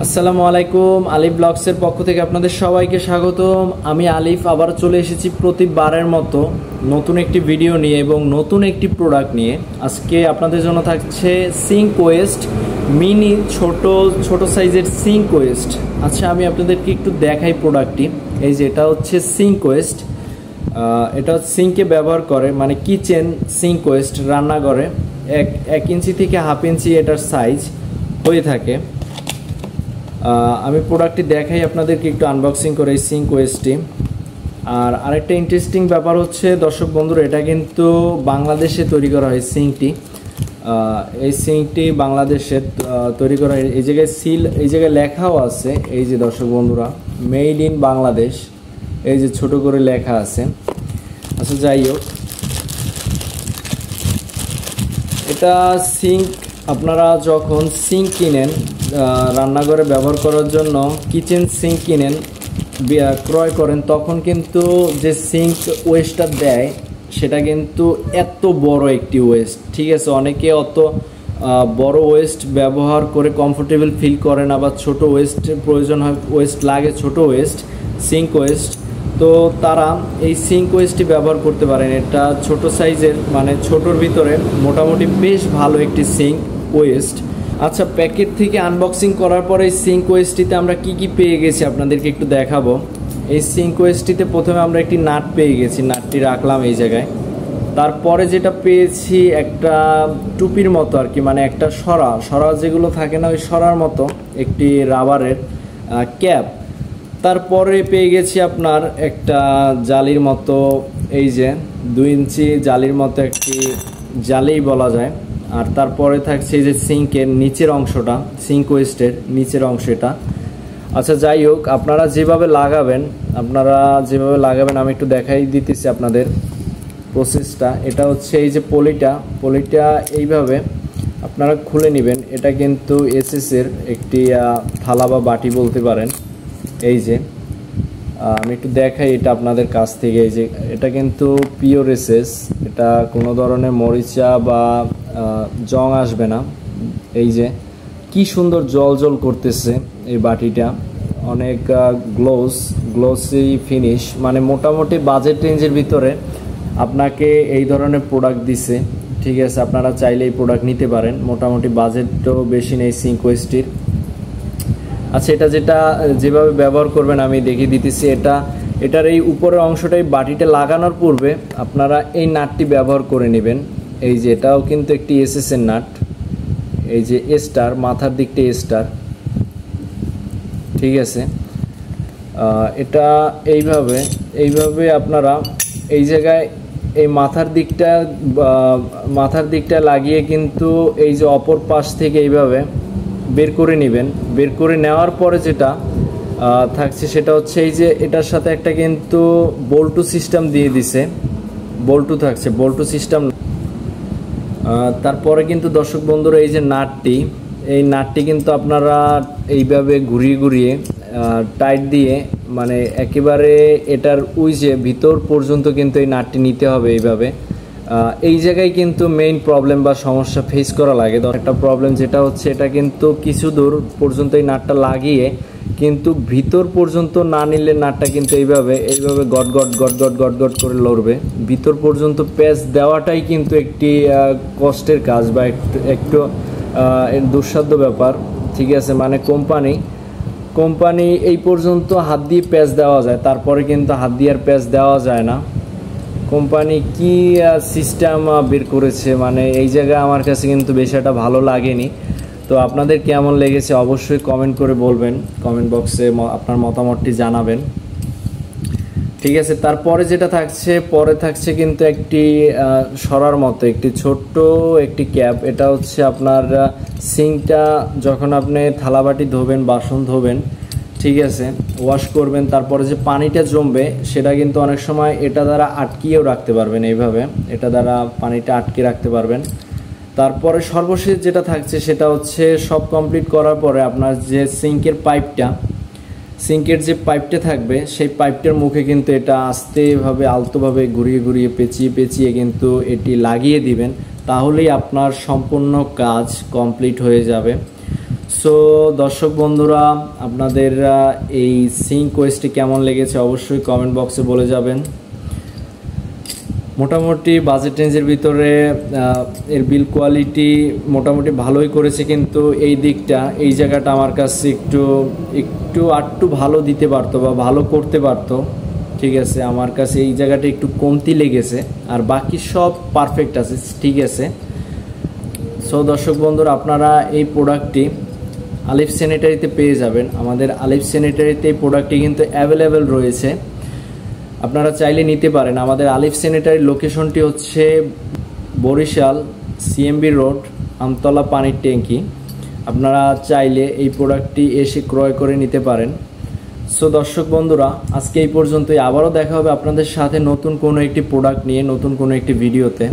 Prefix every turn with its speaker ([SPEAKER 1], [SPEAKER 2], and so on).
[SPEAKER 1] আসসালামু আলাইকুম, আলিফ ব্লগসের পক্ষ থেকে আপনাদের সবাইকে স্বাগতম। আমি আলিফ আবার চলে এসেছি প্রতিবারের মতো নতুন একটি ভিডিও নিয়ে এবং নতুন একটি প্রোডাক্ট নিয়ে। আজকে আপনাদের জন্য থাকছে সিঙ্ক ওয়েস্ট মিনি ছোট সাইজের সিঙ্ক ওয়েস্ট। আচ্ছা, আমি আপনাদেরকে একটু দেখাই প্রোডাক্টটি। এই যে এটা হচ্ছে সিঙ্ক ওয়েস্ট, এটা সিঙ্কে ব্যবহার করে, মানে কিচেন সিঙ্ক ওয়েস্ট, রান্নাঘরে 1 ইঞ্চি থেকে হাফ ইঞ্চি এটার সাইজ হয়ে থাকে। আমি প্রোডাক্টটি দেখাই আপনাদেরকে একটু আনবক্সিং করে এই সিঙ্ক ওয়েস্টটি। আর আরেকটা ইন্টারেস্টিং ব্যাপার হচ্ছে দর্শক বন্ধুরা, এটা কিন্তু বাংলাদেশে তৈরি করা হয় সিঙ্কটি। এই সিঙ্কটি বাংলাদেশে তৈরি করা হয়। এই জায়গায় এই জায়গায় লেখাও আছে, এই যে দর্শক বন্ধুরা, মেড ইন বাংলাদেশ, এই যে ছোট করে লেখা আছে। আচ্ছা, যাই হোক, এটা সিঙ্ক আপনারা যখন সিঙ্ক কিনেন, রান্নাঘরে ব্যবহার করার জন্য কিচেন সিঙ্ক কিনেন, ক্রয় করেন, তখন কিন্তু যে সিঙ্ক ওয়েস্টটা দেয় সেটা কিন্তু এত বড় একটি ওয়েস্ট, ঠিক আছে। অনেকে অত বড় ওয়েস্ট ব্যবহার করে কমফোর্টেবল ফিল করে না, বা ছোট ওয়েস্টের প্রয়োজন হয়, ওয়েস্ট লাগে ছোট ওয়েস্ট, সিঙ্ক ওয়েস্ট। তো তারা এই সিঙ্ক ওয়েস্টটি ব্যবহার করতে পারেন। এটা ছোট সাইজের, মানে ছোটোর ভিতরে মোটামুটি বেশ ভালো একটি সিঙ্ক ওয়েস্ট। আচ্ছা, প্যাকেট থেকে আনবক্সিং করার পরে এই সিঙ্ক ওয়েস্টটিতে আমরা কি কি পেয়ে গেছি আপনাদেরকে একটু দেখাবো। এই সিঙ্ক ওয়েস্টটিতে প্রথমে আমরা একটি নাট পেয়ে গেছি, নাটটি রাখলাম এই জায়গায়। তারপরে যেটা পেয়েছি একটা টুপির মতো আর কি, মানে একটা সরা যেগুলো থাকে না, ওই সরার মতো একটি রাবারের ক্যাপ। তারপরে পেয়ে গেছি আপনার একটা জালির মতো, এই যে 2 ইঞ্চি জালির মতো একটি জালি বলা যায়। আর তারপরে থাকছে এই যে সিঙ্কের নিচের অংশটা, সিঙ্ক ওয়েস্টের নিচের অংশ এটা। আচ্ছা, যাই হোক, আপনারা যেভাবে লাগাবেন আমি একটু দেখাই দিতেছি আপনাদের প্রসেসটা। এটা হচ্ছে এই যে পলিটা এইভাবে আপনারা খুলে নেবেন। এটা কিন্তু এসএসের একটি থালা বা বাটি বলতে পারেন। এই যে আমি একটু দেখাই এটা আপনাদের কাছ থেকে। এই যে এটা কিন্তু পিওর এসএস, এটা কোনো ধরনের মরিচা বা জং আসবে না। এই যে কি সুন্দর জল করতেছে এই বাটিটা, অনেক গ্লোসি ফিনিশ, মানে মোটামুটি বাজেট রেঞ্জের ভিতরে আপনাকে এই ধরনের প্রোডাক্ট দিছে, ঠিক আছে। আপনারা চাইলে এই প্রোডাক্ট নিতে পারেন, মোটামুটি বাজেটও বেশি নেই সিঙ্ক ওয়েস্টটির। আচ্ছা, এটা যেভাবে ব্যবহার করবেন আমি দেখিয়ে দিতেছি। এটার এই উপরের অংশটাই বাটিটা লাগানোর পূর্বে আপনারা এই নাটটি ব্যবহার করে নেবেন। এই যে এটাও কিন্তু একটি এসএসের নাট, এই যে স্টার, মাথার দিকটা স্টার, ঠিক আছে। এটা এইভাবে আপনারা এই জায়গায় এই মাথার দিকটা লাগিয়ে কিন্তু এই যে অপর পাশ থেকে এইভাবে বের করে নেবেন। বের করে নেওয়ার পরে যেটা থাকছে সেটা হচ্ছে এই যে এটার সাথে একটা কিন্তু বল্টু সিস্টেম দিয়ে দিছে, বল্টু থাকছে, বল্টু সিস্টেম। তারপরে কিন্তু দর্শক বন্ধুরা, এই যে এই নাটটি কিন্তু আপনারা এইভাবে ঘুরিয়ে টাইট দিয়ে, মানে একেবারে এটার যে ভিতর পর্যন্ত কিন্তু এই নাটটি নিতে হবে এইভাবে। এই জায়গায় কিন্তু মেইন প্রবলেম বা সমস্যা ফেস করা লাগে। একটা প্রবলেম যেটা হচ্ছে, এটা কিন্তু কিছু দূর পর্যন্ত এই নাটটা লাগিয়ে কিন্তু ভিতর পর্যন্ত না নিলে নাটটা কিন্তু এইভাবে গট গট করে লড়বে। ভিতর পর্যন্ত প্যাচ দেওয়াটাই কিন্তু একটি কষ্টের কাজ বা একটু দুঃসাধ্য ব্যাপার, ঠিক আছে। মানে কোম্পানি এই পর্যন্ত হাত দিয়ে প্যাচ দেওয়া যায়, তারপরে কিন্তু হাত দিয়ে আর প্যাচ দেওয়া যায় না। কোম্পানি কি সিস্টেম বের করেছে, মানে এই জায়গায় আমার কাছে কিন্তু বেশি একটা ভালো লাগেনি। তো আপনাদের কেমন লেগেছে অবশ্যই কমেন্ট করে বলবেন, কমেন্ট বক্সে আপনার মতামতটি জানাবেন, ঠিক আছে। তারপরে যেটা থাকছে কিন্তু একটি সরার মতো একটি ছোট্ট একটি ক্যাপ। এটা হচ্ছে আপনার সিঙ্কটা যখন আপনি থালাবাটি ধোবেন, বাসন ধোবেন, ঠিক আছে, ওয়াশ করবেন, তারপরে যে পানিটা জমবে সেটা কিন্তু অনেক সময় এটা দ্বারা আটকিয়েও রাখতে পারবেন। এইভাবে এটা দ্বারা পানিটা আটকে রাখতে পারবেন। তারপরে সর্বশেষ যেটা থাকছে সেটা হচ্ছে সব কমপ্লিট করার পরে আপনার যে সিঙ্কের যে পাইপটা থাকবে, সেই পাইপটার মুখে কিন্তু এটা আলতোভাবে ঘুরিয়ে পেঁচিয়ে কিন্তু এটি লাগিয়ে দিবেন। তাহলেই আপনার সম্পূর্ণ কাজ কমপ্লিট হয়ে যাবে। সো দর্শক বন্ধুরা, আপনাদের এই সিঙ্ক ওয়েস্টটি কেমন লেগেছে অবশ্যই কমেন্ট বক্সে বলে যাবেন। মোটামুটি বাজেট রেঞ্জের ভিতরে এর বিল কোয়ালিটি মোটামুটি ভালোই করেছে, কিন্তু এই দিকটা, এই জায়গাটা আমার কাছে একটু ভালো দিতে পারতো বা ভালো করতে পারতো। ঠিক আছে, আমার কাছে এই জায়গাটা একটু কমতি লেগেছে, আর বাকি সব পারফেক্ট আছে, ঠিক আছে। সো দর্শক বন্ধুরা, আপনারা এই প্রোডাক্টটি আলিফ স্যানিটারিতে পেয়ে যাবেন। আমাদের আলিফ স্যানিটারিতে এই প্রোডাক্টটি কিন্তু অ্যাভেলেবেল রয়েছে, আপনারা চাইলে নিতে পারেন। আমাদের আলিফ স্যানিটারির লোকেশনটি হচ্ছে বরিশাল সিএমবি রোড, আমতলা পানির ট্যাঙ্কি। আপনারা চাইলে এই প্রোডাক্টটি এসে ক্রয় করে নিতে পারেন। সো দর্শক বন্ধুরা, আজকে এই পর্যন্তই। আবারও দেখা হবে আপনাদের সাথে নতুন কোনো একটি প্রোডাক্ট নিয়ে, নতুন কোনো একটি ভিডিওতে।